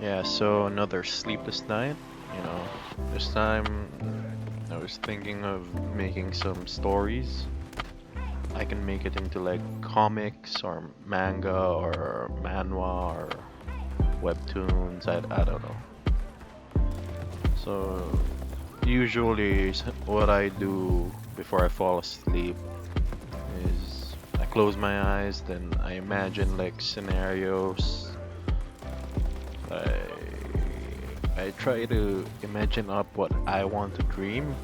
Yeah, so another sleepless night. You know, this time I was thinking of making some stories. I can make it into like comics or manga or manhwa or webtoons. I don't know. So usually what I do before I fall asleep is I close my eyes, then I imagine like scenarios. I try to imagine up what I want to dream,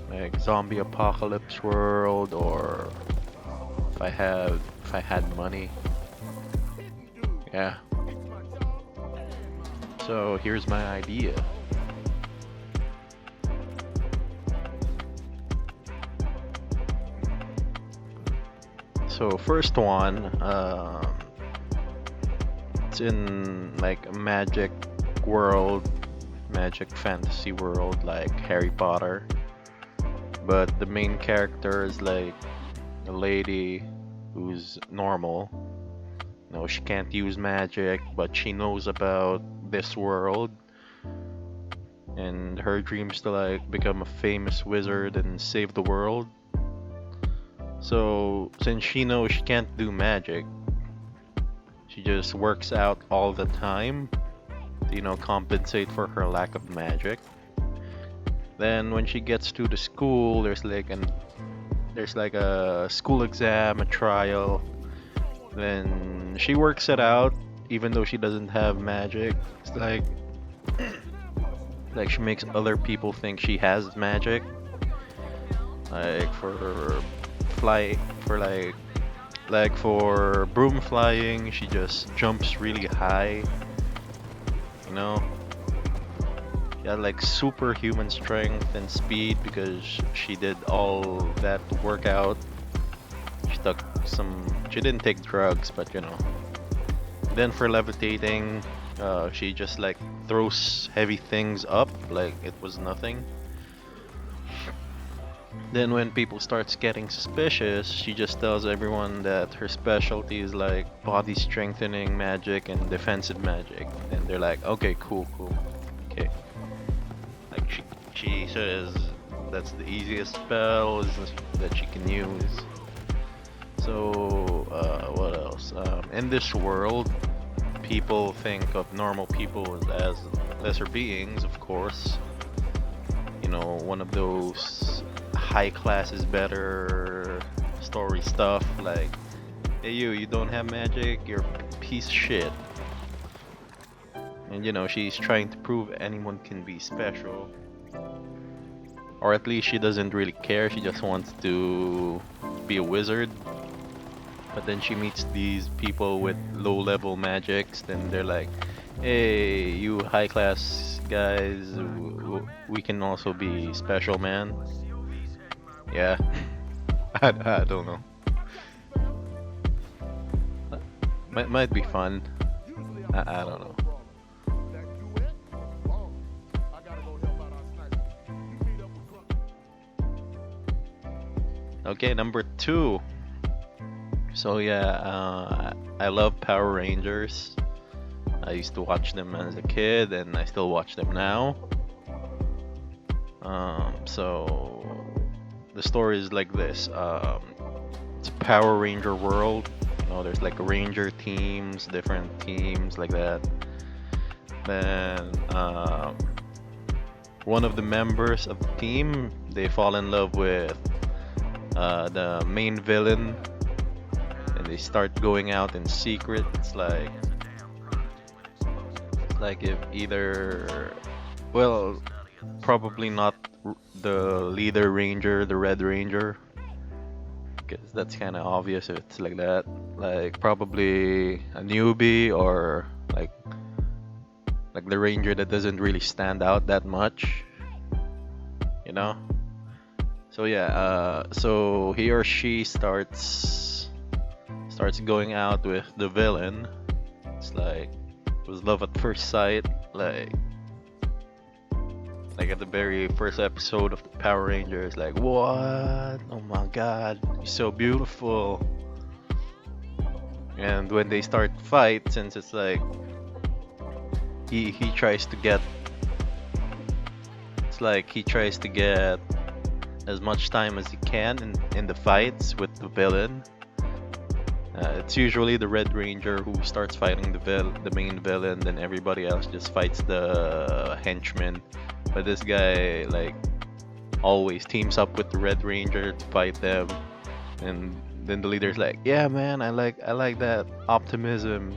like zombie apocalypse world, or if I had money. Yeah. So here's my idea. So first one, it's in like a magic world, magic fantasy world like Harry Potter, but the main character is like a lady who's normal. No, she can't use magic, but she knows about this world, and her dreams to like become a famous wizard and save the world. So, since she knows she can't do magic, she just works out all the time to, compensate for her lack of magic. Then when she gets to the school, there's like a school exam, a trial. Then she works it out even though she doesn't have magic. It's like she makes other people think she has magic. Like for fly for like for broom flying, she just jumps really high, you know? Yeah, like superhuman strength and speed because she did all that workout. She didn't take drugs, but Then for levitating, she just like throws heavy things up like it was nothing. Then when people starts getting suspicious, she just tells everyone that her specialty is like body strengthening magic and defensive magic. And they're like, okay, cool, cool. Okay. Like she says that's the easiest spell that she can use. So what else? In this world, people think of normal people as lesser beings, of course. One of those high class is better story stuff like, hey you don't have magic, you're a piece of shit. And she's trying to prove anyone can be special. Or at least she doesn't really care, she just wants to be a wizard. But then she meets these people with low level magics, then they're like, hey, you high class guys, we can also be special, man. Yeah, I don't know. Might be fun. I don't know. Okay, number two. So yeah, I love Power Rangers. I used to watch them as a kid, and I still watch them now. So the story is like this. It's a Power Ranger world. There's like Ranger teams, different teams like that. Then one of the members of the team, they fall in love with the main villain, and they start going out in secret. It's like if either, well, probably not the leader ranger, the Red Ranger, because that's kind of obvious if it's like that. Like probably a newbie or like the ranger that doesn't really stand out that much, you know. So yeah, so he or she starts going out with the villain. It's like it was love at first sight, like at the very first episode of the Power Rangers, like what? Oh my God, you're so beautiful. And when they start fight, since it's like he tries to get it's like he tries to get as much time as he can in the fights with the villain. It's usually the Red Ranger who starts fighting the main villain, then everybody else just fights the henchman. But this guy like always teams up with the Red Ranger to fight them, and then the leader's like, "Yeah, man, I like that optimism."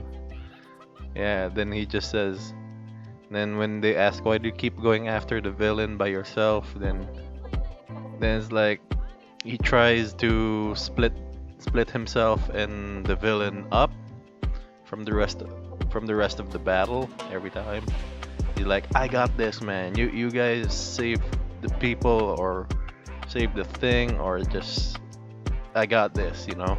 Yeah, then he just says. Then when they ask why do you keep going after the villain by yourself, then it's like he tries to split himself and the villain up from the rest of the battle every time. He's like, I got this, man. You guys save the people or save the thing or just I got this, you know.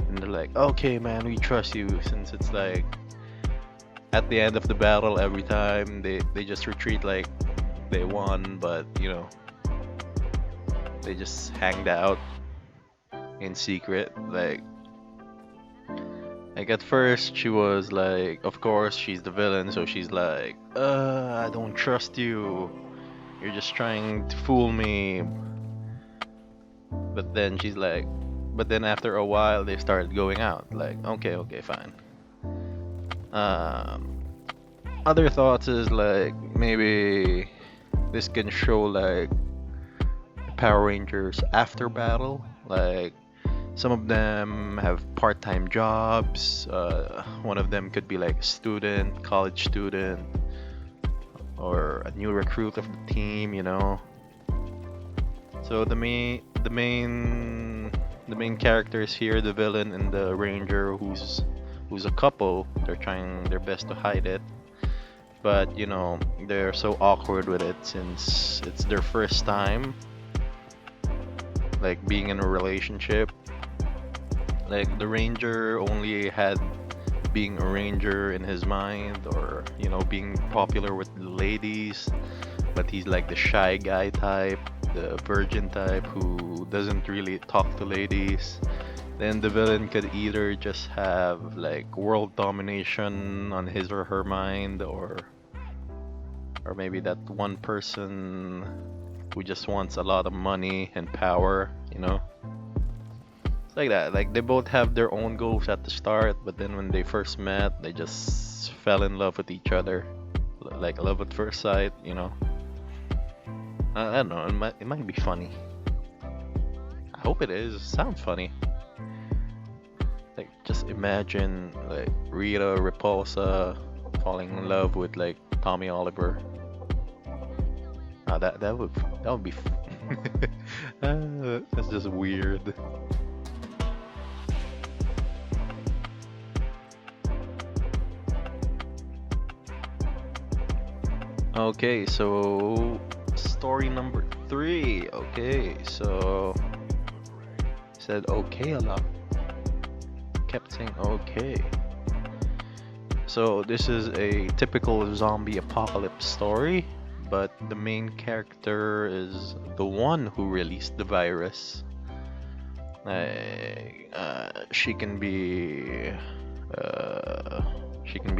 And they're like, okay, man, we trust you. Since it's like at the end of the battle, every time they just retreat like they won, but you know they just hanged out in secret. Like at first she was like, of course she's the villain, so she's like, I don't trust you. You're just trying to fool me. But then she's like, but then after a while they started going out. Like, okay, fine. Other thoughts is like maybe this can show like Power Rangers after battle. Like some of them have part-time jobs. One of them could be like a student, college student, or a new recruit of the team. You know. So the main characters here, the villain and the ranger, who's a couple. They're trying their best to hide it, but you know they're so awkward with it since it's their first time, like being in a relationship. Like the ranger only had being a ranger in his mind, or you know being popular with the ladies, but he's like the shy guy type, the virgin type who doesn't really talk to ladies. Then the villain could either just have like world domination on his or her mind, or maybe that one person who just wants a lot of money and power, you know. It's like that. Like they both have their own goals at the start, but then when they first met, they just fell in love with each other, like love at first sight, you know. I don't know. It might be funny. I hope it is. It sounds funny. Like just imagine like Rita Repulsa falling in love with like Tommy Oliver. That would be. That's just weird. Okay, so story number 3. Okay, so said okay a lot. Kept saying okay. So this is a typical zombie apocalypse story, but the main character is the one who released the virus. She can be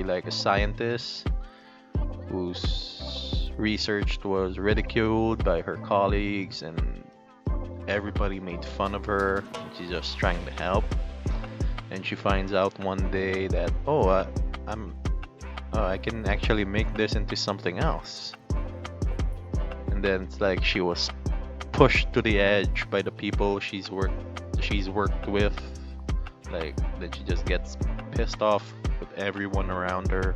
like a scientist whose research was ridiculed by her colleagues and everybody made fun of her. She's just trying to help, and she finds out one day that I can actually make this into something else. And then it's like she was pushed to the edge by the people she's worked with. Like then she just gets pissed off with everyone around her.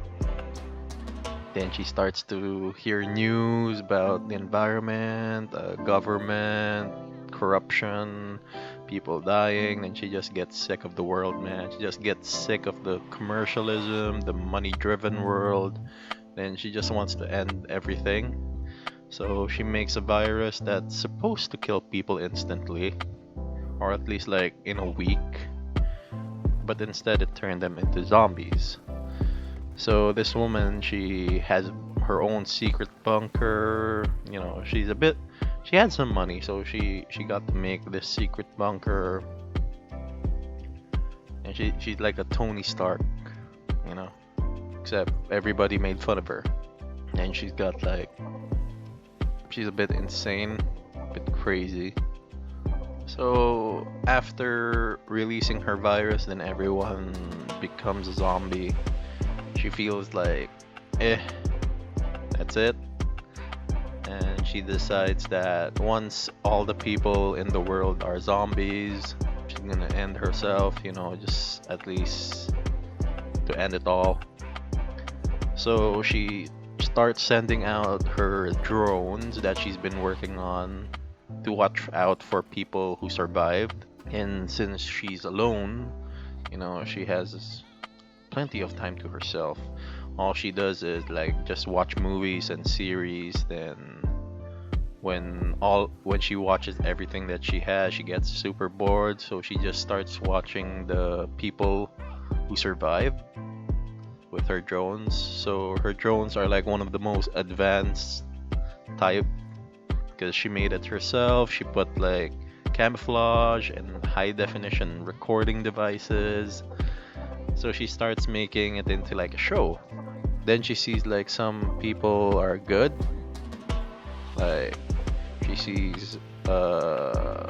Then she starts to hear news about the environment, government, corruption, people dying, and she just gets sick of the world, man. She just gets sick of the commercialism, the money-driven world. Then she just wants to end everything. So she makes a virus that's supposed to kill people instantly, or at least like in a week. But instead it turned them into zombies. So this woman, she has her own secret bunker. You know, she had some money, so she got to make this secret bunker. And she's like a Tony Stark, you know, except everybody made fun of her. And she's got like, she's a bit insane, a bit crazy. So after releasing her virus, then everyone becomes a zombie. She feels like, eh, that's it. And she decides that once all the people in the world are zombies, she's gonna end herself, just at least to end it all. So she starts sending out her drones that she's been working on to watch out for people who survived. And since she's alone, she has plenty of time to herself. All she does is like just watch movies and series. Then when she watches everything that she has, she gets super bored, so she just starts watching the people who survived with her drones. So her drones are like one of the most advanced type because she made it herself. She put like camouflage and high definition recording devices. So she starts making it into like a show. Then she sees like some people are good. Like she sees a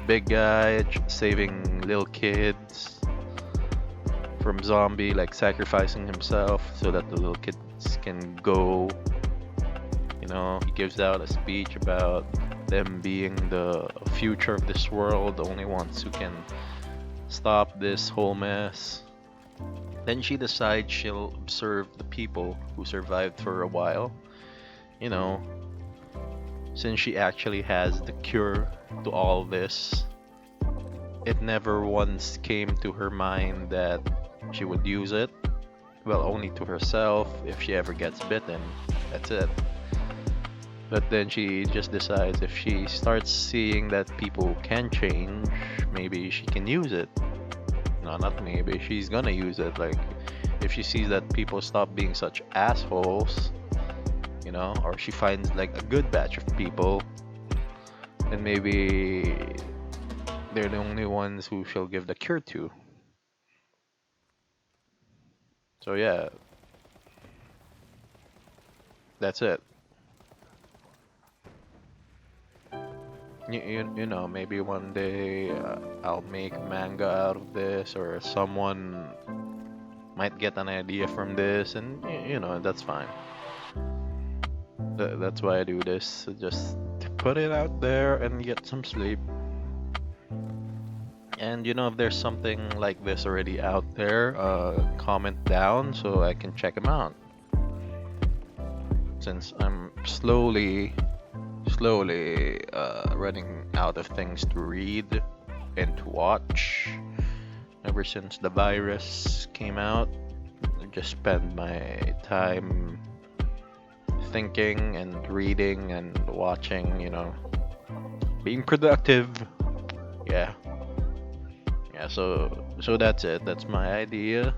big guy saving little kids from zombie, like sacrificing himself so that the little kids can go. He gives out a speech about them being the future of this world, the only ones who can stop this whole mess. Then she decides she'll observe the people who survived for a while. Since she actually has the cure to all this, it never once came to her mind that she would use it. Well, only to herself if she ever gets bitten. That's it. But then she just decides if she starts seeing that people can change, maybe she can use it. No, not maybe. She's gonna use it. Like, if she sees that people stop being such assholes, or she finds like a good batch of people, then maybe they're the only ones who she'll give the cure to. So yeah, that's it. Maybe one day I'll make manga out of this, or someone might get an idea from this, and that's fine. That's why I do this, just to put it out there and get some sleep. And if there's something like this already out there, comment down so I can check them out. Since I'm slowly running out of things to read and to watch. Ever since the virus came out, I just spend my time thinking and reading and watching, being productive. Yeah, so that's it. That's my idea.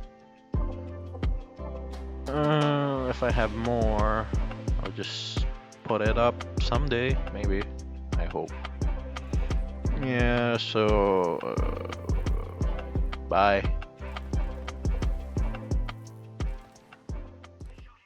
If I have more, I'll just put it up someday, maybe. I hope. Yeah, so bye.